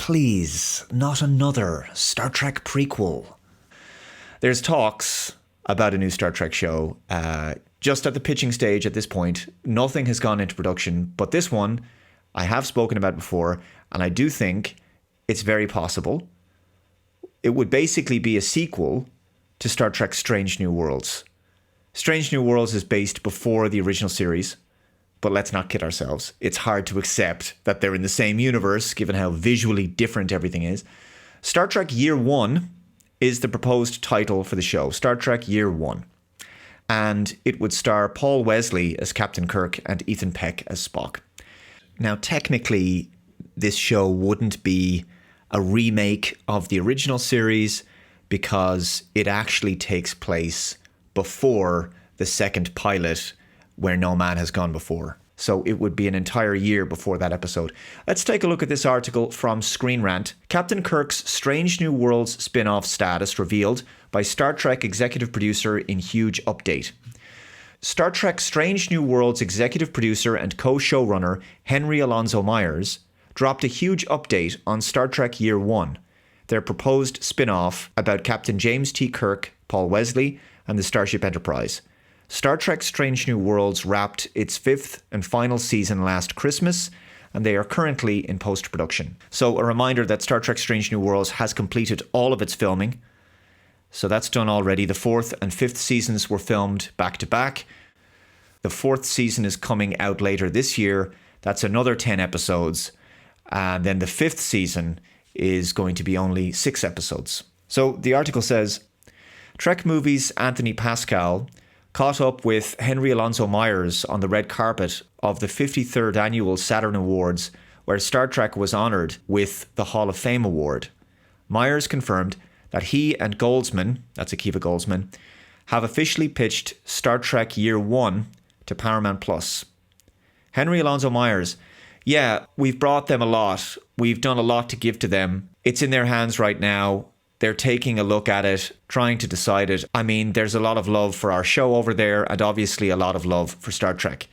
Please, not another Star Trek prequel. There's talks about a new Star Trek show, just at the pitching stage at this point. Nothing has gone into production, but this one I have spoken about before, and I do think it's very possible. It would basically be a sequel to Star Trek Strange New Worlds. Strange New Worlds is based before the original series, but let's not kid ourselves. It's hard to accept that they're in the same universe, given how visually different everything is. Star Trek Year One is the proposed title for the show, Star Trek Year One. And it would star Paul Wesley as Captain Kirk and Ethan Peck as Spock. Now, technically, this show wouldn't be a remake of the original series because it actually takes place before the second pilot, Where No Man Has Gone Before. So it would be an entire year before that episode. Let's take a look at this article from Screen Rant. Captain Kirk's Strange New Worlds spin-off status revealed by Star Trek executive producer in huge update. Star Trek Strange New Worlds executive producer and co-showrunner Henry Alonso Myers dropped a huge update on Star Trek Year One, their proposed spin-off about Captain James T. Kirk, Paul Wesley, and the Starship Enterprise. Star Trek Strange New Worlds wrapped its fifth and final season last Christmas, and they are currently in post-production. So a reminder that Star Trek Strange New Worlds has completed all of its filming. So that's done already. The fourth and fifth seasons were filmed back-to-back. The fourth season is coming out later this year. That's another 10 episodes. And then the fifth season is going to be only 6 episodes. So the article says, Trek Movies' Anthony Pascal caught up with Henry Alonso Myers on the red carpet of the 53rd Annual Saturn Awards, where Star Trek was honoured with the Hall of Fame Award. Myers confirmed that he and Goldsman, that's Akiva Goldsman, have officially pitched Star Trek Year One to Paramount Plus. Henry Alonso Myers, yeah, we've brought them a lot. We've done a lot to give to them. It's in their hands right now. They're taking a look at it, trying to decide it. I mean, there's a lot of love for our show over there and obviously a lot of love for Star Trek.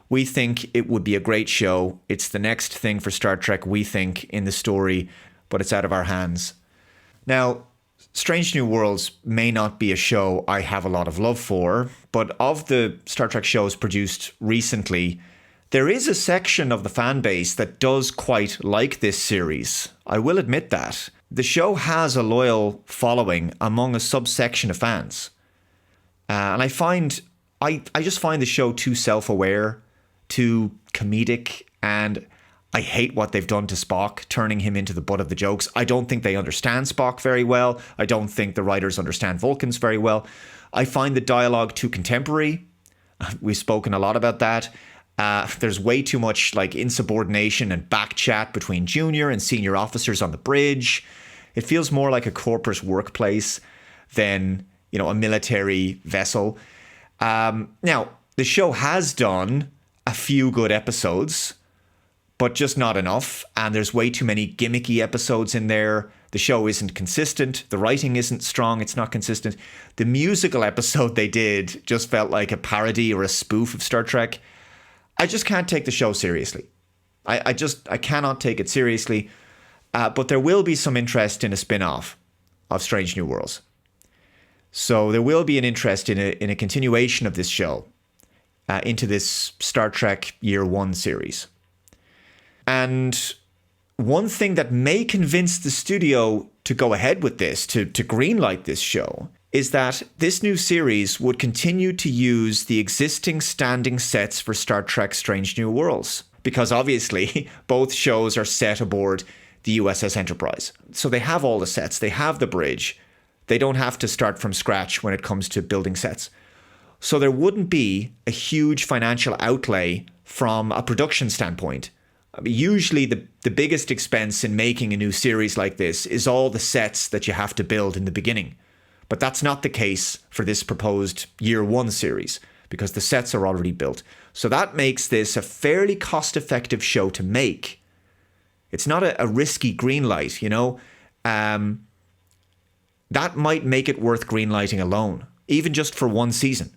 We think it would be a great show. It's the next thing for Star Trek, we think, in the story, but it's out of our hands. Now, Strange New Worlds may not be a show I have a lot of love for, but of the Star Trek shows produced recently, there is a section of the fan base that does quite like this series. I will admit that. The show has a loyal following among a subsection of fans. And I just find the show too self-aware, too comedic, and I hate what they've done to Spock, turning him into the butt of the jokes. I don't think they understand Spock very well. I don't think the writers understand Vulcans very well. I find the dialogue too contemporary. We've spoken a lot about that. There's way too much like insubordination and back chat between junior and senior officers on the bridge. It feels more like a corporate workplace than, a military vessel. Now, the show has done a few good episodes, but just not enough. And there's way too many gimmicky episodes in there. The show isn't consistent. The writing isn't strong. It's not consistent. The musical episode they did just felt like a parody or a spoof of Star Trek. I just can't take the show seriously. I cannot take it seriously. But there will be some interest in a spin-off of Strange New Worlds. So there will be an interest in a continuation of this show into this Star Trek Year One series. And one thing that may convince the studio to go ahead with this, to greenlight this show, is that this new series would continue to use the existing standing sets for Star Trek Strange New Worlds. Because obviously, both shows are set aboard the USS Enterprise. So they have all the sets. They have the bridge. They don't have to start from scratch when it comes to building sets. So there wouldn't be a huge financial outlay from a production standpoint. I mean, usually the biggest expense in making a new series like this is all the sets that you have to build in the beginning. But that's not the case for this proposed Year One series because the sets are already built. So that makes this a fairly cost-effective show to make. It's not a risky green light, that might make it worth greenlighting alone, even just for one season.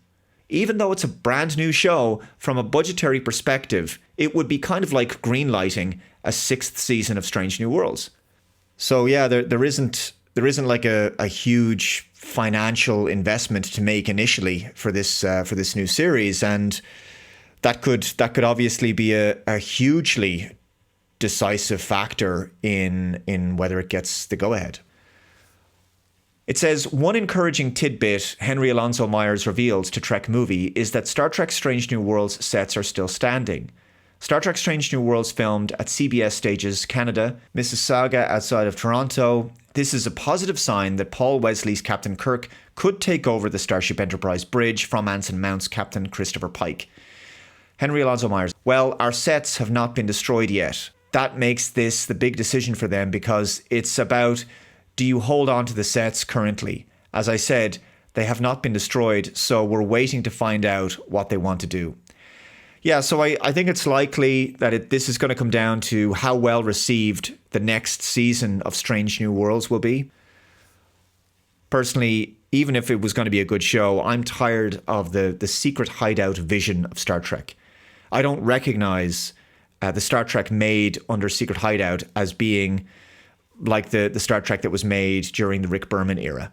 Even though it's a brand new show, from a budgetary perspective, it would be kind of like greenlighting a 6th season of Strange New Worlds. So yeah, there isn't like a huge financial investment to make initially for this new series, and that could obviously be a hugely decisive factor in whether it gets the go-ahead. It says, one encouraging tidbit Henry Alonso Myers revealed to Trek Movie is that Star Trek Strange New Worlds sets are still standing. Star Trek Strange New Worlds filmed at CBS Stages, Canada, Mississauga outside of Toronto. This is a positive sign that Paul Wesley's Captain Kirk could take over the Starship Enterprise bridge from Anson Mount's Captain Christopher Pike. Henry Alonso Myers, well, our sets have not been destroyed yet. That makes this the big decision for them, because it's about, do you hold on to the sets currently? As I said, they have not been destroyed, so we're waiting to find out what they want to do. Yeah, so I think it's likely that this is going to come down to how well received the next season of Strange New Worlds will be. Personally, even if it was going to be a good show, I'm tired of the secret hideout vision of Star Trek. I don't recognize the Star Trek made under Secret Hideout as being like the Star Trek that was made during the Rick Berman era.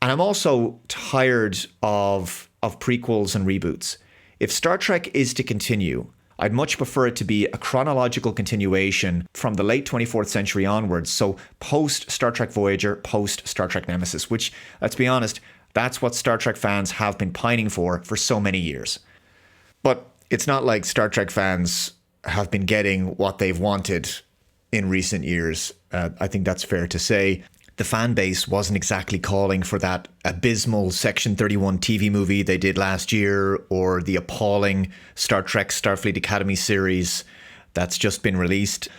And I'm also tired of prequels and reboots. If Star Trek is to continue, I'd much prefer it to be a chronological continuation from the late 24th century onwards. So post Star Trek Voyager, post Star Trek Nemesis, which, let's be honest, that's what Star Trek fans have been pining for so many years. But it's not like Star Trek fans have been getting what they've wanted in recent years. I think that's fair to say. The fan base wasn't exactly calling for that abysmal Section 31 TV movie they did last year, or the appalling Star Trek Starfleet Academy series that's just been released.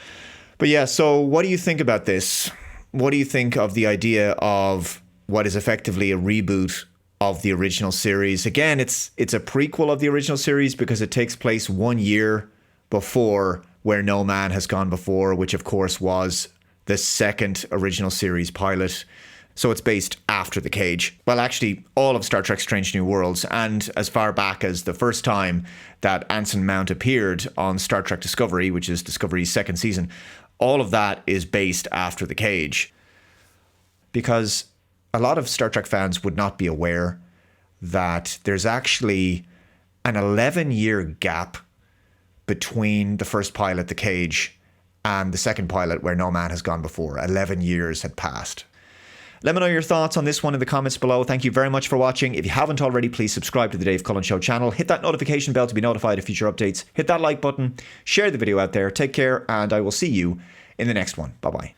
But yeah, so what do you think about this? What do you think of the idea of what is effectively a reboot of the original series? Again, it's a prequel of the original series because it takes place 1 year before Where No Man Has Gone Before, which of course was the second original series pilot. So it's based after The Cage. Well, actually, all of Star Trek Strange New Worlds, and as far back as the first time that Anson Mount appeared on Star Trek Discovery, which is Discovery's second season, all of that is based after The Cage. Because a lot of Star Trek fans would not be aware that there's actually an 11-year gap between the first pilot, The Cage, and the second pilot, Where No Man Has Gone Before. 11 years had passed. Let me know your thoughts on this one in the comments below. Thank you very much for watching. If you haven't already, please subscribe to the Dave Cullen Show channel. Hit that notification bell to be notified of future updates. Hit that like button. Share the video out there. Take care, and I will see you in the next one. Bye-bye.